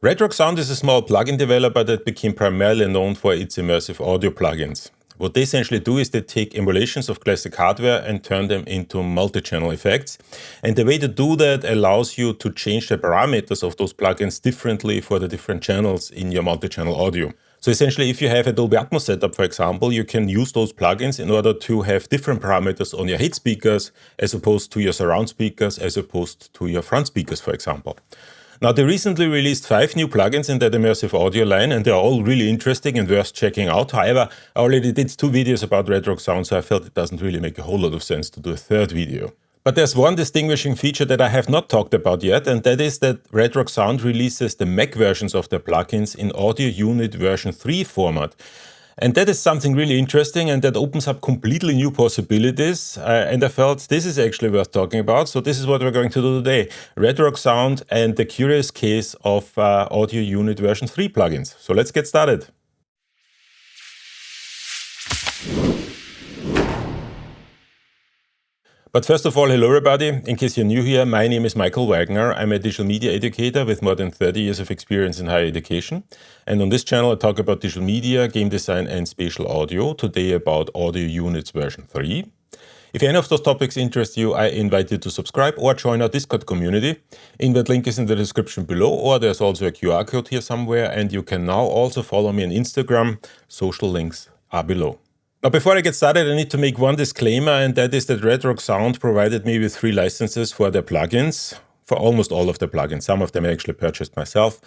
Redrock Sound is a small plugin developer that became primarily known for its immersive audio plugins. What they essentially do is they take emulations of classic hardware and turn them into multi-channel effects. And the way to do that allows you to change the parameters of those plugins differently for the different channels in your multi-channel audio. So essentially, if you have a Dolby Atmos setup, for example, you can use those plugins in order to have different parameters on your head speakers as opposed to your surround speakers, as opposed to your front speakers, for example. Now, they recently released 5 new plugins in that immersive audio line, and they're all really interesting and worth checking out. However, I already did 2 videos about Redrock Sound, so I felt it doesn't really make a whole lot of sense to do a 3rd video. But there's one distinguishing feature that I have not talked about yet, and that is that Redrock Sound releases the Mac versions of their plugins in Audio Unit version 3 format. And that is something really interesting, and that opens up completely new possibilities. And I felt this is actually worth talking about. So this is what we're going to do today. Redrock Sound and the curious case of Audio Unit version 3 plugins. So let's get started. But first of all, hello everybody. In case you're new here, my name is Michael Wagner. I'm a digital media educator with more than 30 years of experience in higher education. And on this channel, I talk about digital media, game design, and spatial audio. Today about Audio Units version 3. If any of those topics interest you, I invite you to subscribe or join our Discord community. Invite link is in the description below, or there's also a QR code here somewhere. And you can now also follow me on Instagram. Social links are below. Now, before I get started, I need to make one disclaimer, and that is that Redrock Sound provided me with 3 licenses for their plugins, for almost all of the plugins. Some of them I actually purchased myself.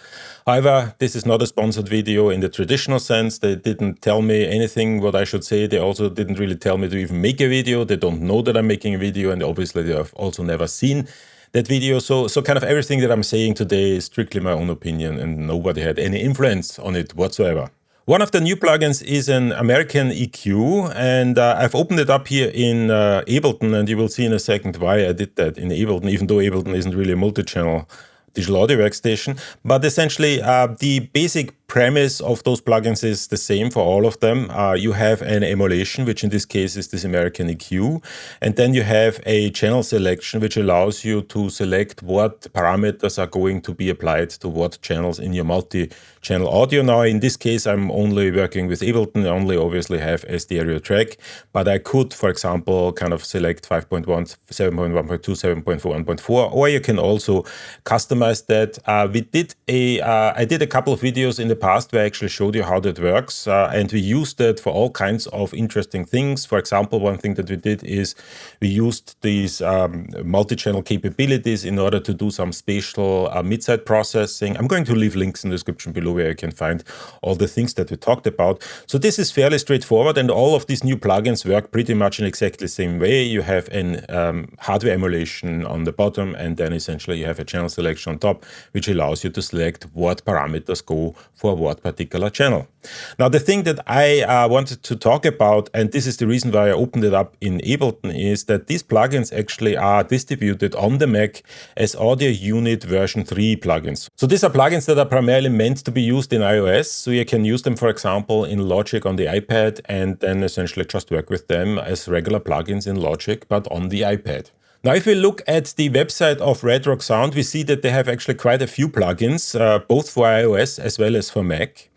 However, this is not a sponsored video in the traditional sense. They didn't tell me anything what I should say. They also didn't really tell me to even make a video. They don't know that I'm making a video, and obviously they have also never seen that video. So kind of everything that I'm saying today is strictly my own opinion, and nobody had any influence on it whatsoever. One of the new plugins is an American EQ, and I've opened it up here in Ableton, and you will see in a second why I did that in Ableton, even though Ableton isn't really a multi-channel digital audio workstation. But essentially, the basic premise of those plugins is the same for all of them. You have an emulation, which in this case is this American EQ, and then you have a channel selection, which allows you to select what parameters are going to be applied to what channels in your multi-channel audio. Now, in this case, I'm only working with Ableton. I only obviously have a stereo track, but I could, for example, kind of select 5.1, 7.1.2, 7.4, 1.4, or you can also customize that. I did a couple of videos in the past where I actually showed you how that works, and we used that for all kinds of interesting things. For example, one thing that we did is we used these multi-channel capabilities in order to do some spatial mid-side processing. I'm going to leave links in the description below where you can find all the things that we talked about. So this is fairly straightforward, and all of these new plugins work pretty much in exactly the same way. You have an hardware emulation on the bottom, and then essentially you have a channel selection on top, which allows you to select what parameters go for what particular channel. Now, the thing that I wanted to talk about, and this is the reason why I opened it up in Ableton, is that these plugins actually are distributed on the Mac as Audio Unit version 3 plugins. So these are plugins that are primarily meant to be used in iOS. So you can use them, for example, in Logic on the iPad, and then essentially just work with them as regular plugins in Logic, but on the iPad. Now, if we look at the website of Redrock Sound, we see that they have actually quite a few plugins, both for iOS as well as for Mac.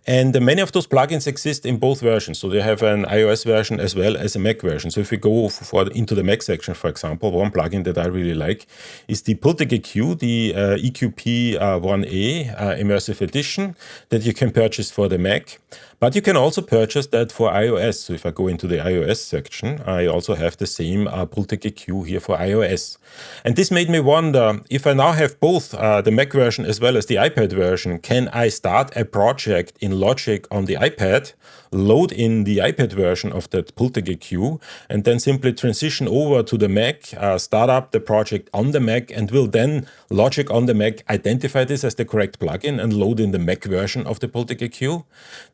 And many of those plugins exist in both versions. So they have an iOS version as well as a Mac version. So if we go into the Mac section, for example, one plugin that I really like is the Pultec EQ, the EQP1A Immersive Edition that you can purchase for the Mac. But you can also purchase that for iOS. So if I go into the iOS section, I also have the same Pultec EQ here for iOS. And this made me wonder, if I now have both the Mac version as well as the iPad version, can I start a project in Logic on the iPad, load in the iPad version of that Pultec EQ, and then simply transition over to the Mac, start up the project on the Mac, and will then Logic on the Mac identify this as the correct plugin and load in the Mac version of the Pultec EQ?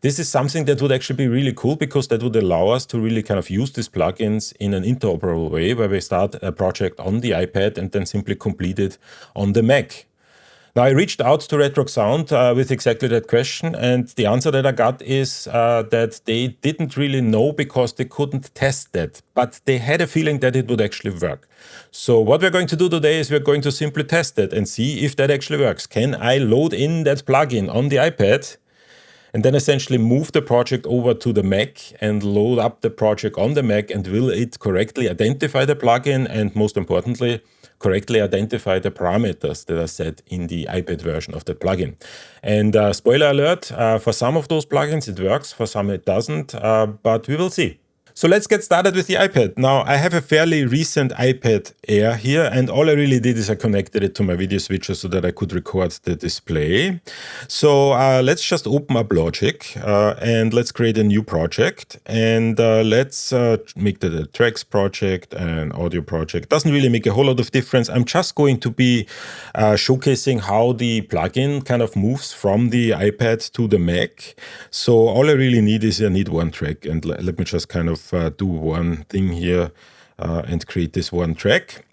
This is something that would actually be really cool, because that would allow us to really kind of use these plugins in an interoperable way, where we start a project on the iPad and then simply complete it on the Mac. Now, I reached out to Redrock Sound with exactly that question, and the answer that I got is that they didn't really know because they couldn't test that, but they had a feeling that it would actually work. So what we're going to do today is we're going to simply test it and see if that actually works. Can I load in that plugin on the iPad and then essentially move the project over to the Mac and load up the project on the Mac, and will it correctly identify the plugin and, most importantly, correctly identify the parameters that are set in the iPad version of the plugin. And spoiler alert, for some of those plugins it works, for some it doesn't, but we will see. So let's get started with the iPad. Now, I have a fairly recent iPad Air here, and all I really did is I connected it to my video switcher so that I could record the display. So let's just open up Logic and let's create a new project, and let's make that a tracks project, an audio project. Doesn't really make a whole lot of difference. I'm just going to be showcasing how the plugin kind of moves from the iPad to the Mac. So all I really need is I need one track, and let me just kind of do one thing here and create this one track.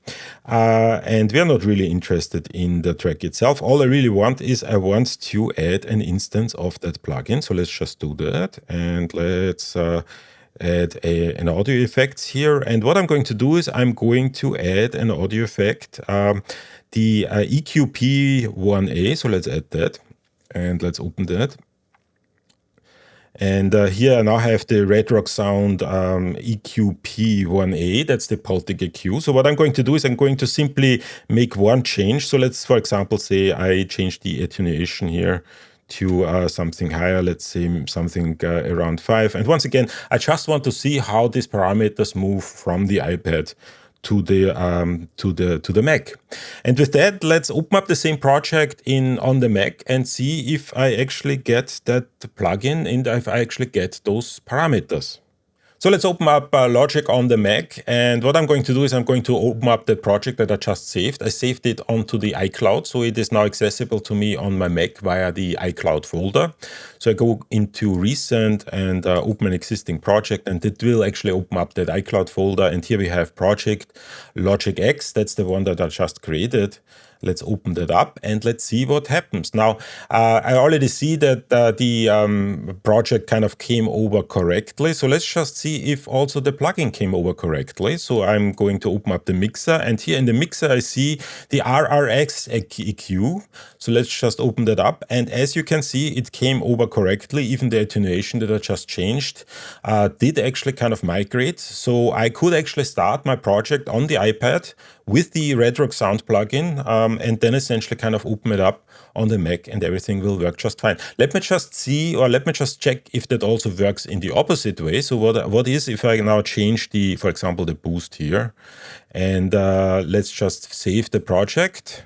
And we are not really interested in the track itself. All I really want is I want to add an instance of that plugin. So let's just do that, and let's add an audio effect here. And what I'm going to do is I'm going to add an audio effect, the EQP1A. So let's add that, and let's open that. And here I now have the Redrock Sound EQP1A, that's the pultic EQ. So what I'm going to do is I'm going to simply make one change. So let's, for example, say I change the attenuation here to something higher, let's say something around 5. And once again, I just want to see how these parameters move from the iPad to the Mac. And with that, let's open up the same project on the Mac and see if I actually get that plugin and if I actually get those parameters. So let's open up Logic on the Mac, and what I'm going to do is I'm going to open up the project that I just saved. I saved it onto the iCloud, so it is now accessible to me on my Mac via the iCloud folder. So I go into Recent and open an existing project, and it will actually open up that iCloud folder. And here we have project Logic X, that's the one that I just created. Let's open that up and let's see what happens. Now, I already see that the project kind of came over correctly. So let's just see if also the plugin came over correctly. So I'm going to open up the mixer, and here in the mixer, I see the RRX EQ. So let's just open that up. And as you can see, it came over correctly. Even the attenuation that I just changed did actually kind of migrate. So I could actually start my project on the iPad with the Redrock Sound plugin, and then essentially kind of open it up on the Mac, and everything will work just fine. Let me just see, or let me just check if that also works in the opposite way. So what is if I now change the, for example, the boost here, and let's just save the project,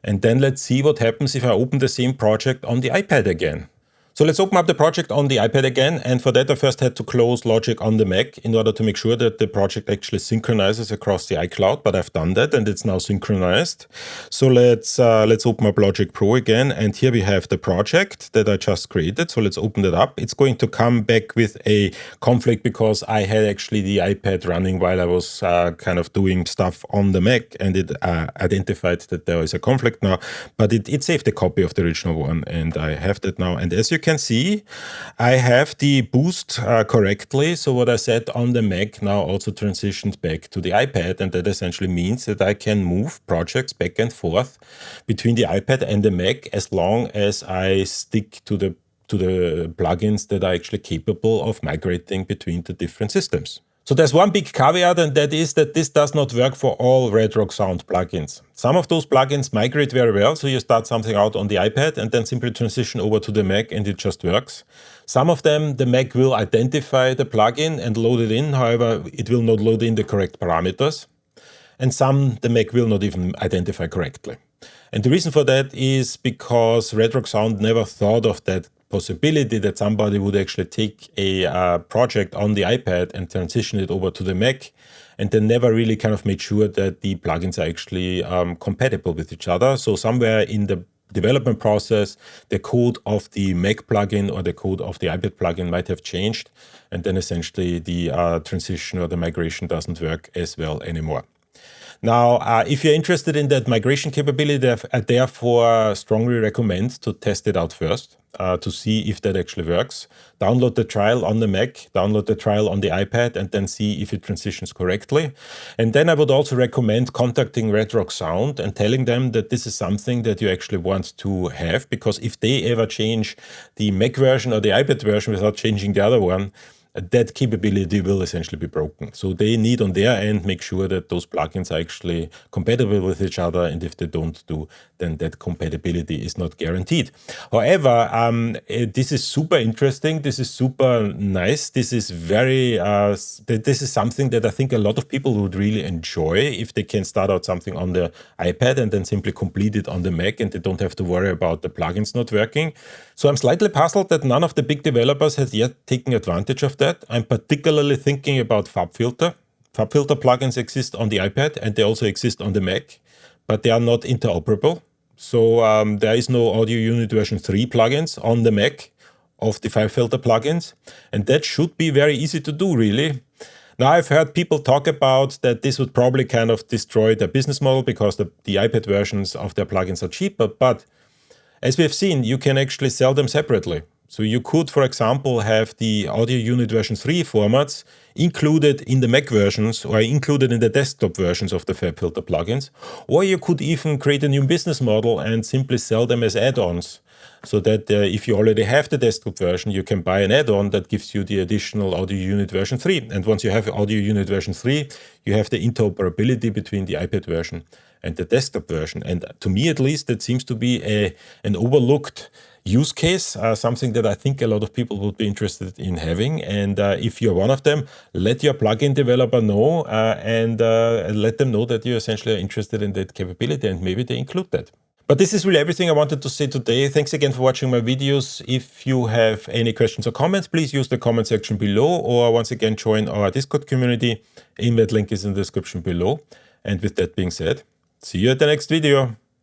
and then let's see what happens if I open the same project on the iPad again. So let's open up the project on the iPad again, and for that I first had to close Logic on the Mac in order to make sure that the project actually synchronizes across the iCloud, but I've done that and it's now synchronized. So let's open up Logic Pro again, and here we have the project that I just created. So let's open it up. It's going to come back with a conflict because I had actually the iPad running while I was kind of doing stuff on the Mac, and it identified that there is a conflict now, but it saved a copy of the original one, and I have that now. And as you can see, I have the boost correctly. So what I set on the Mac now also transitioned back to the iPad, and that essentially means that I can move projects back and forth between the iPad and the Mac as long as I stick to the plugins that are actually capable of migrating between the different systems. So there's one big caveat, and that is that this does not work for all Redrock Sound plugins. Some of those plugins migrate very well, so you start something out on the iPad and then simply transition over to the Mac and it just works. Some of them, the Mac will identify the plugin and load it in, however, it will not load in the correct parameters. And some, the Mac will not even identify correctly. And the reason for that is because Redrock Sound never thought of that possibility that somebody would actually take a project on the iPad and transition it over to the Mac, and they never really kind of made sure that the plugins are actually compatible with each other. So somewhere in the development process, the code of the Mac plugin or the code of the iPad plugin might have changed, and then essentially the transition or the migration doesn't work as well anymore. Now, if you're interested in that migration capability, I therefore strongly recommend to test it out first to see if that actually works. Download the trial on the Mac, download the trial on the iPad, and then see if it transitions correctly. And then I would also recommend contacting Red Rock Sound and telling them that this is something that you actually want to have, because if they ever change the Mac version or the iPad version without changing the other one, that capability will essentially be broken. So they need on their end make sure that those plugins are actually compatible with each other, and if they don't do, then that compatibility is not guaranteed. However, this is super interesting. This is super nice. This is very. This is something that I think a lot of people would really enjoy if they can start out something on the iPad and then simply complete it on the Mac, and they don't have to worry about the plugins not working. So I'm slightly puzzled that none of the big developers has yet taken advantage of that. I'm particularly thinking about FabFilter. FabFilter plugins exist on the iPad and they also exist on the Mac, but they are not interoperable. So there is no Audio Unit version 3 plugins on the Mac of the FabFilter plugins, and that should be very easy to do, really. Now, I've heard people talk about that this would probably kind of destroy their business model because the iPad versions of their plugins are cheaper, but as we have seen, you can actually sell them separately. So you could, for example, have the Audio Unit version 3 formats included in the Mac versions or included in the desktop versions of the FabFilter plugins. Or you could even create a new business model and simply sell them as add-ons. So that if you already have the desktop version, you can buy an add-on that gives you the additional Audio Unit version 3. And once you have Audio Unit version 3, you have the interoperability between the iPad version and the desktop version. And to me, at least, that seems to be an overlooked use case, something that I think a lot of people would be interested in having. And if you're one of them, let your plugin developer know and let them know that you essentially are interested in that capability, and maybe they include that. But this is really everything I wanted to say today. Thanks again for watching my videos. If you have any questions or comments, please use the comment section below, or once again, join our Discord community. That link is in the description below. And with that being said, see you at the next video.